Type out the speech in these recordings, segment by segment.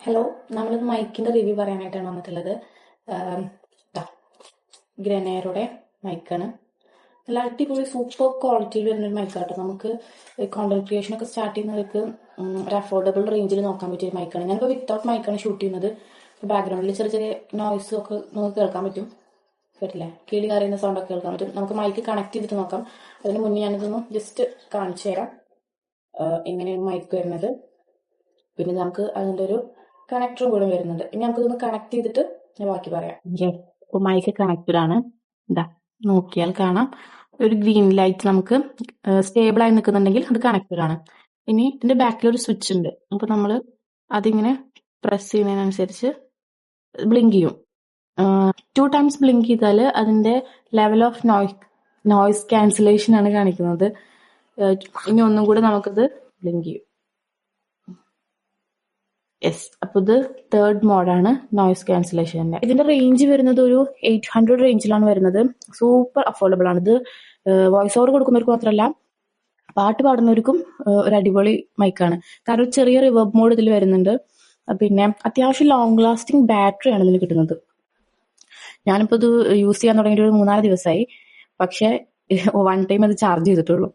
Hello, നമ്മളിന്ന് മൈക്കിന്റെ review പറയാനായിട്ടാണ് വന്നിട്ടുള്ളത്. ഗ്രനേറുടെ മൈക്കാണ്. നല്ല അടിപൊളി സൂപ്പർ ക്വാളിറ്റിയിൽ വരുന്നൊരു മൈക്കാട്ടോ. നമുക്ക് കോണ്ടന്റ് ക്രിയേഷൻ ഒക്കെ സ്റ്റാർട്ട് ചെയ്യുന്നവർക്ക് ഒരു അഫോർഡബിൾ റേഞ്ചിൽ നോക്കാൻ പറ്റിയ മൈക്കാണ്. ഞാനിപ്പോൾ വിത്തൗട്ട് മൈക്കാണ് ഷൂട്ട് ചെയ്യുന്നത്. ബാക്ക്ഗ്രൗണ്ടിൽ ചെറിയ ചെറിയ നോയ്സും ഒക്കെ നമുക്ക് കേൾക്കാൻ പറ്റും. പറ്റില്ലേ, കിളി കരയുന്ന സൗണ്ട് ഒക്കെ കേൾക്കാൻ പറ്റും. നമുക്ക് മൈക്ക് കണക്ട് ചെയ്തിട്ട് നോക്കാം. അതിന് മുന്നേ ഞാനിതൊന്ന് ജസ്റ്റ് കാണിച്ചു തരാം എങ്ങനെയാണ് മൈക്ക് വരുന്നത്. പിന്നെ നമുക്ക് അതിൻ്റെ ഒരു കണക്ടറും കൂടെ വരുന്നുണ്ട്. ഇനി നമുക്കിതൊന്ന് കണക്ട് ചെയ്തിട്ട് ഞാൻ ബാക്കി പറയാം. ഇപ്പോൾ മൈക്ക് കണക്റ്റഡ് ആണ്. ഇതാ നോക്കിയാൽ കാണാം, ഒരു ഗ്രീൻ ലൈറ്റ് നമുക്ക് സ്റ്റേബിൾ ആയി നിൽക്കുന്നുണ്ടെങ്കിൽ അത് കണക്റ്റഡ് ആണ്. ഇനി ഇതിന്റെ ബാക്കിൽ ഒരു സ്വിച്ച് ഉണ്ട്. അപ്പൊ നമ്മൾ അതിങ്ങനെ പ്രസ് ചെയ്യുന്നതിനനുസരിച്ച് ബ്ലിങ്ക് ചെയ്യും. 2 times ബ്ലിങ്ക് ചെയ്താൽ അതിന്റെ ലെവൽ ഓഫ് നോയ്സ് ക്യാൻസലേഷൻ ആണ് കാണിക്കുന്നത്. ഇനി ഒന്നും കൂടെ നമുക്കിത് ബ്ലിങ്ക് ചെയ്യും. യെസ്, അപ്പൊ ഇത് 3rd മോഡാണ് നോയ്സ് ക്യാൻസലേഷന്റെ. ഇതിന്റെ റേഞ്ച് വരുന്നത് ഒരു 800 റേഞ്ചിലാണ് വരുന്നത്. സൂപ്പർ അഫോർഡബിൾ ആണ്. ഇത് വോയിസ് ഓവർ കൊടുക്കുന്നവർക്ക് മാത്രമല്ല, പാട്ട് പാടുന്നവർക്കും ഒരു അടിപൊളി മൈക്കാണ്. കാരണം ചെറിയ റിവേർബ് മോഡ് ഇതിൽ വരുന്നുണ്ട്. പിന്നെ അത്യാവശ്യം ലോങ് ലാസ്റ്റിംഗ് ബാറ്ററി ആണ് ഇതിന് കിട്ടുന്നത്. ഞാനിപ്പോൾ ഇത് യൂസ് ചെയ്യാൻ തുടങ്ങിയിട്ട് ഒരു 3-4 ദിവസമായി. പക്ഷെ 1 ടൈം അത് ചാർജ് ചെയ്തിട്ടുള്ളൂ.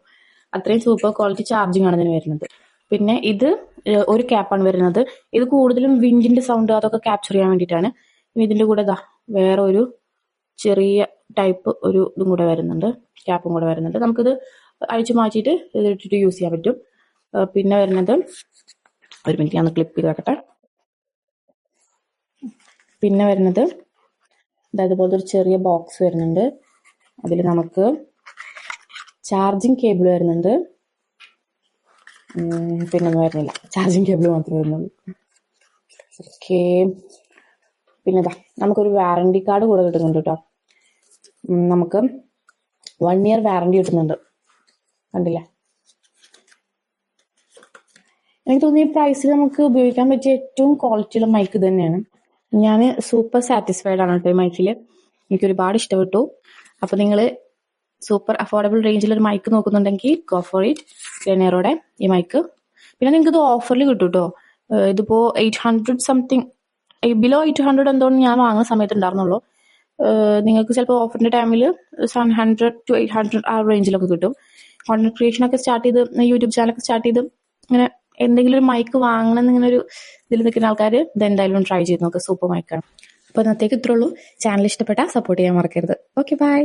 അത്രയും സൂപ്പർ ക്വാളിറ്റി ചാർജിങ് ആണ് ഇതിന് വരുന്നത്. പിന്നെ ഇത് ഒരു ക്യാപ്പാണ് വരുന്നത്. ഇത് കൂടുതലും വിൻഡിന്റെ സൗണ്ട് അതൊക്കെ ക്യാപ്ചർ ചെയ്യാൻ വേണ്ടിയിട്ടാണ്. ഇനി ഇതിന്റെ കൂടെ വേറെ ഒരു ചെറിയ ടൈപ്പ് ഒരു ഇതും കൂടെ വരുന്നുണ്ട്, ക്യാപ്പും കൂടെ വരുന്നുണ്ട്. നമുക്കിത് അഴിച്ചു മാറ്റിയിട്ട് ഇതിട്ടിട്ട് യൂസ് ചെയ്യാൻ പറ്റും. പിന്നെ വരുന്നത്, ഒരു മിനിറ്റ് ഞാൻ ക്ലിപ്പ് ചെയ്ത് വെക്കട്ടെ. പിന്നെ വരുന്നത് ഇതുപോലത്തെ ഒരു ചെറിയ ബോക്സ് വരുന്നുണ്ട്. അതിൽ നമുക്ക് ചാർജിങ് കേബിൾ വരുന്നുണ്ട്. പിന്നൊന്നും വരുന്നില്ല, ചാർജിങ് കേബിൾ മാത്രമേ വരുന്നുള്ളൂ. ഓക്കെ, പിന്നെ നമുക്കൊരു വാറണ്ടി കാർഡ് കൂടെ കിട്ടുന്നുണ്ട് കേട്ടോ. നമുക്ക് 1 year വാറണ്ടി കിട്ടുന്നുണ്ട്. കണ്ടില്ലേ? എനിക്ക് തോന്നിയ പ്രൈസിൽ നമുക്ക് ഉപയോഗിക്കാൻ പറ്റിയ ഏറ്റവും ക്വാളിറ്റിയുള്ള മൈക്ക് തന്നെയാണ്. ഞാൻ സൂപ്പർ സാറ്റിസ്ഫൈഡ് ആണ് കേട്ടോ ഈ മൈക്കിൽ. എനിക്ക് ഒരുപാട് ഇഷ്ടപ്പെട്ടു. അപ്പൊ നിങ്ങൾ സൂപ്പർ അഫോർഡബിൾ റേഞ്ചിൽ ഒരു മൈക്ക് നോക്കുന്നുണ്ടെങ്കിൽ ഗോ ഫോർ ഇറ്റ്, ഗ്രനേറോടെ ഈ മൈക്ക്. പിന്നെ നിങ്ങൾക്ക് ഇത് ഓഫറിൽ കിട്ടും കേട്ടോ. ഇതിപ്പോ 800 സംതിങ്, ബിലോ 800 എന്തോന്ന് ഞാൻ വാങ്ങുന്ന സമയത്ത് ഉണ്ടായിരുന്നുള്ളൂ. നിങ്ങൾക്ക് ചിലപ്പോൾ ഓഫറിന്റെ ടൈമിൽ 700 to 800 ആ റേഞ്ചിലൊക്കെ കിട്ടും. കോണ്ടന്റ് ക്രിയേഷൻ ഒക്കെ സ്റ്റാർട്ട് ചെയ്ത് യൂട്യൂബ് ചാനലൊക്കെ സ്റ്റാർട്ട് ചെയ്ത് ഇങ്ങനെ എന്തെങ്കിലും ഒരു മൈക്ക് വാങ്ങണം എന്നിങ്ങനെ ഒരു ഇതിൽ നിൽക്കുന്ന ആൾക്കാർ ഇത് എന്തായാലും ട്രൈ ചെയ്ത് നോക്കുക. സൂപ്പർ മൈക്കാണ്. അപ്പൊ ഇന്നത്തേക്ക് ഇത്രേ ഉള്ളൂ. ചാനൽ ഇഷ്ടപ്പെട്ടാൽ സപ്പോർട്ട് ചെയ്യാൻ മറക്കരുത്. Okay, by.